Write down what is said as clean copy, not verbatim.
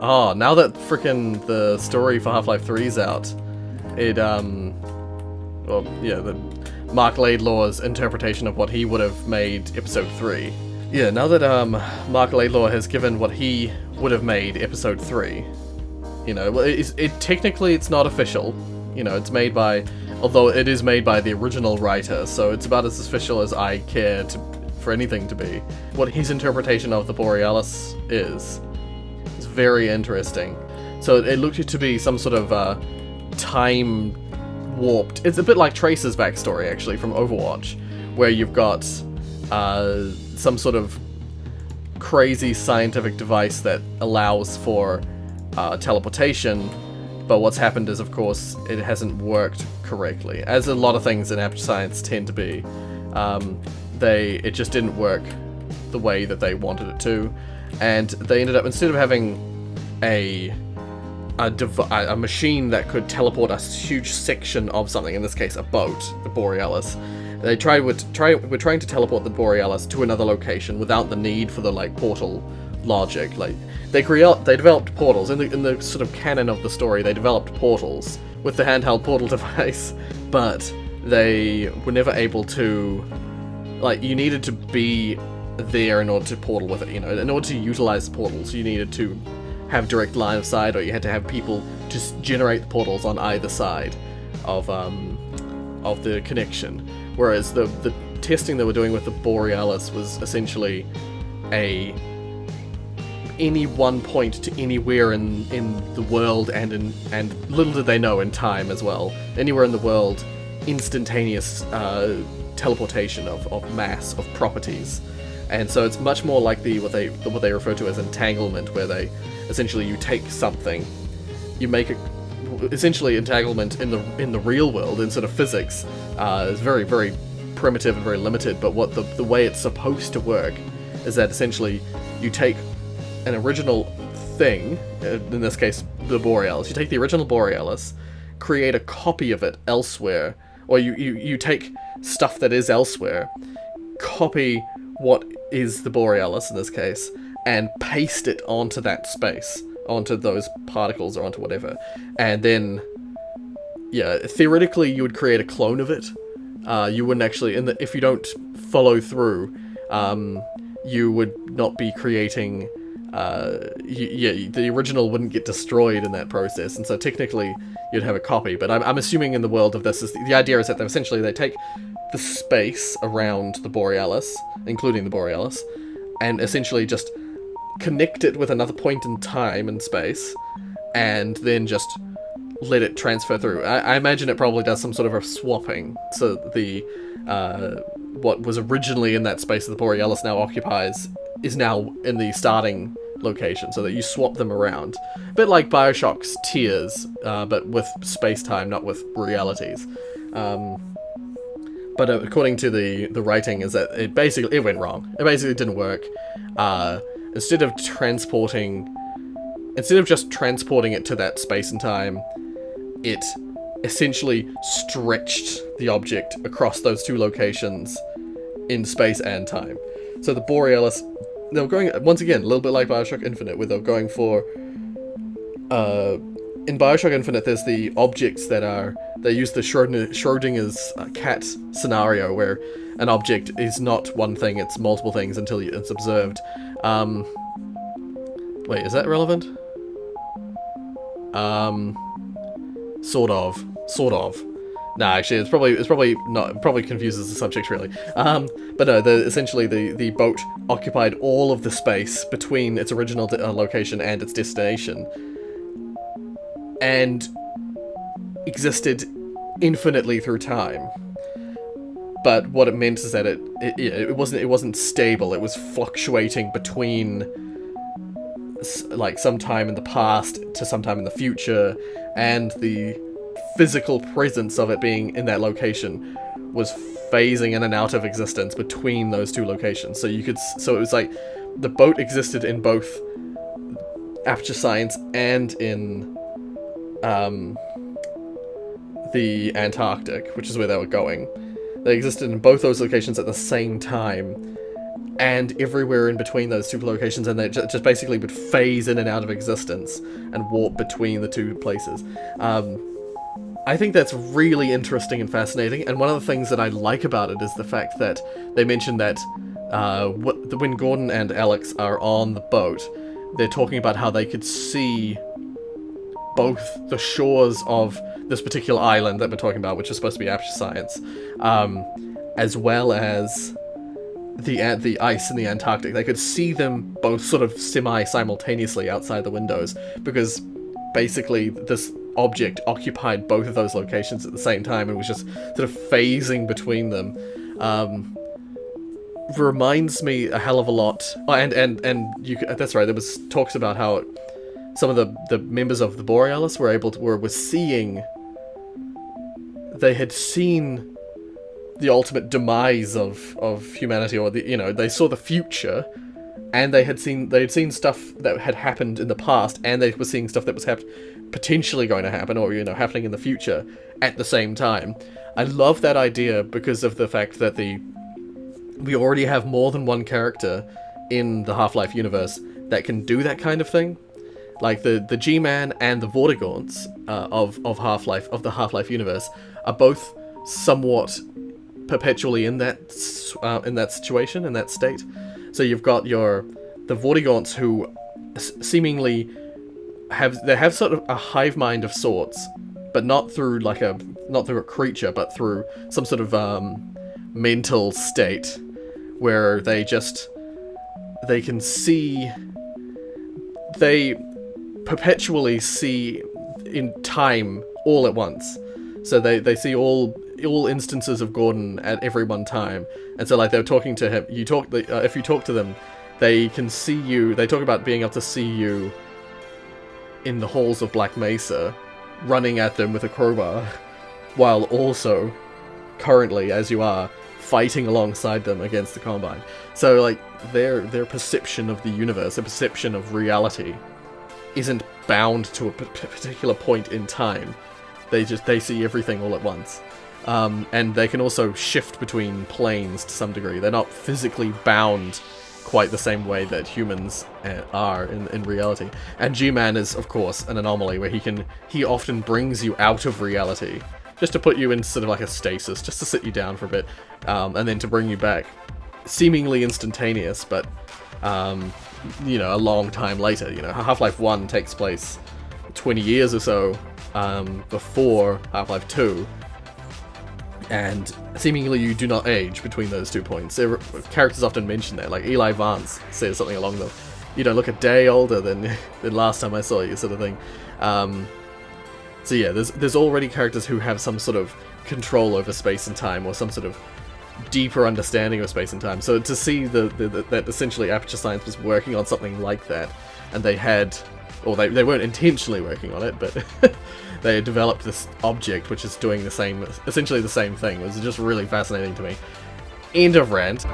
Oh, now that frickin' the story for Half-Life 3 is out, it, well, yeah, the Marc Laidlaw's interpretation of what he would have made Episode 3. Yeah, now that, Marc Laidlaw has given what he would have made Episode 3, you know, technically it's not official, you know, it's made by, although it is made by the original writer, so it's about as official as I care for anything to be. What his interpretation of the Borealis is very interesting. So it looked to be some sort of time warped. It's a bit like Tracer's backstory, actually, from Overwatch, where you've got some sort of crazy scientific device that allows for teleportation, but what's happened is, of course, it hasn't worked correctly, as a lot of things in applied science tend to be. It just didn't work the way that they wanted it to, and they ended up, instead of having a machine that could teleport a huge section of something, in this case a boat, the Borealis, we're trying to teleport the Borealis to another location without the need for the portal logic. They developed portals in the sort of canon of the story. They developed portals with the handheld portal device, but they were never able to. You needed to be there in order to portal with it. You know, in order to utilize the portals, you needed to have direct line of sight, or you had to have people just generate the portals on either side of the connection. Whereas the testing they were doing with the Borealis was essentially any one point to anywhere in the world, and little did they know, in time as well. Anywhere in the world, instantaneous teleportation of mass, of properties. And so it's much more like what they refer to as entanglement, where you take something, you make it. Essentially, entanglement in the real world, in sort of physics, is very, very primitive and very limited. But what the way it's supposed to work is that essentially you take an original thing, in this case the Borealis. You take the original Borealis, create a copy of it elsewhere, or you take stuff that is elsewhere, copy what is the Borealis in this case, and paste it onto that space, onto those particles or onto whatever. And then, yeah, theoretically you would create a clone of it. You wouldn't actually, if you don't follow through, you would not be creating, the original wouldn't get destroyed in that process, and so technically you'd have a copy. But I'm assuming in the world of this, the idea is that they take the space around the Borealis, including the Borealis, and essentially just connect it with another point in time and space, and then just let it transfer through. I imagine it probably does some sort of a swapping, so the what was originally in that space that the Borealis now occupies is now in the starting location, so that you swap them around. A bit like Bioshock's Tears, but with space-time, not with realities. But according to the writing, is that it went wrong. It basically didn't work. Instead of just transporting it to that space and time, it essentially stretched the object across those two locations in space and time. So the Borealis, they were going, once again, a little bit like Bioshock Infinite, where they're going for, in Bioshock Infinite, there's the objects they use the Schrodinger's cat scenario, where an object is not one thing, it's multiple things until it's observed. Wait, is that relevant? Sort of. Nah, actually, it's probably not. It probably confuses the subject, really. But no, essentially the boat occupied all of the space between its original location and its destination, and existed infinitely through time. But what it meant is that it wasn't stable. It was fluctuating between some time in the past to some time in the future, and the physical presence of it being in that location was phasing in and out of existence between those two locations. So it was like the boat existed in both Aperture Science and in the Antarctic, which is where they were going. They existed in both those locations at the same time, and everywhere in between those two locations, and they just basically would phase in and out of existence and warp between the two places. I think that's really interesting and fascinating, and one of the things that I like about it is the fact that they mentioned that when Gordon and Alex are on the boat, they're talking about how they could see both the shores of this particular island that we're talking about, which is supposed to be Aperture Science, as well as the ice in the Antarctic. They could see them both sort of semi-simultaneously outside the windows, because basically this object occupied both of those locations at the same time and was just sort of phasing between them. Reminds me a hell of a lot. Oh, and that's right, there was talks about how some of the members of the Borealis were seeing, they had seen the ultimate demise of humanity, or they saw the future, and they had seen stuff that had happened in the past, and they were seeing stuff that was potentially going to happen, or happening in the future at the same time. I love that idea because of the fact that we already have more than one character in the Half-Life universe that can do that kind of thing. Like the G-Man and the Vortigaunts of the Half-Life universe are both somewhat perpetually in that situation, in that state. So you've got the Vortigaunts, who seemingly have sort of a hive mind of sorts, but not through a creature, but through some sort of mental state where they perpetually see in time all at once. So they see all instances of Gordon at every one time, and so like they're talking to him. If you talk to them, they can see you. They talk about being able to see you in the halls of Black Mesa, running at them with a crowbar, while also currently, as you are, fighting alongside them against the Combine. So like their perception of the universe, their perception of reality, isn't bound to a particular point in time. They see everything all at once. And they can also shift between planes to some degree. They're not physically bound quite the same way that humans are in reality. And G-Man is, of course, an anomaly where he often brings you out of reality, just to put you in sort of like a stasis, just to sit you down for a bit, and then to bring you back. Seemingly instantaneous, but a long time later. Half-Life 1 takes place 20 years or so before Half-Life 2, and seemingly you do not age between those 2 points. Characters often mention that, like Eli Vance says something along the, you don't look a day older than last time I saw you, sort of thing. So yeah, there's already characters who have some sort of control over space and time, or some sort of deeper understanding of space and time. So to see that essentially Aperture Science was working on something like that, and they weren't intentionally working on it, but they had developed this object which is doing essentially the same thing. It was just really fascinating to me. End of rant.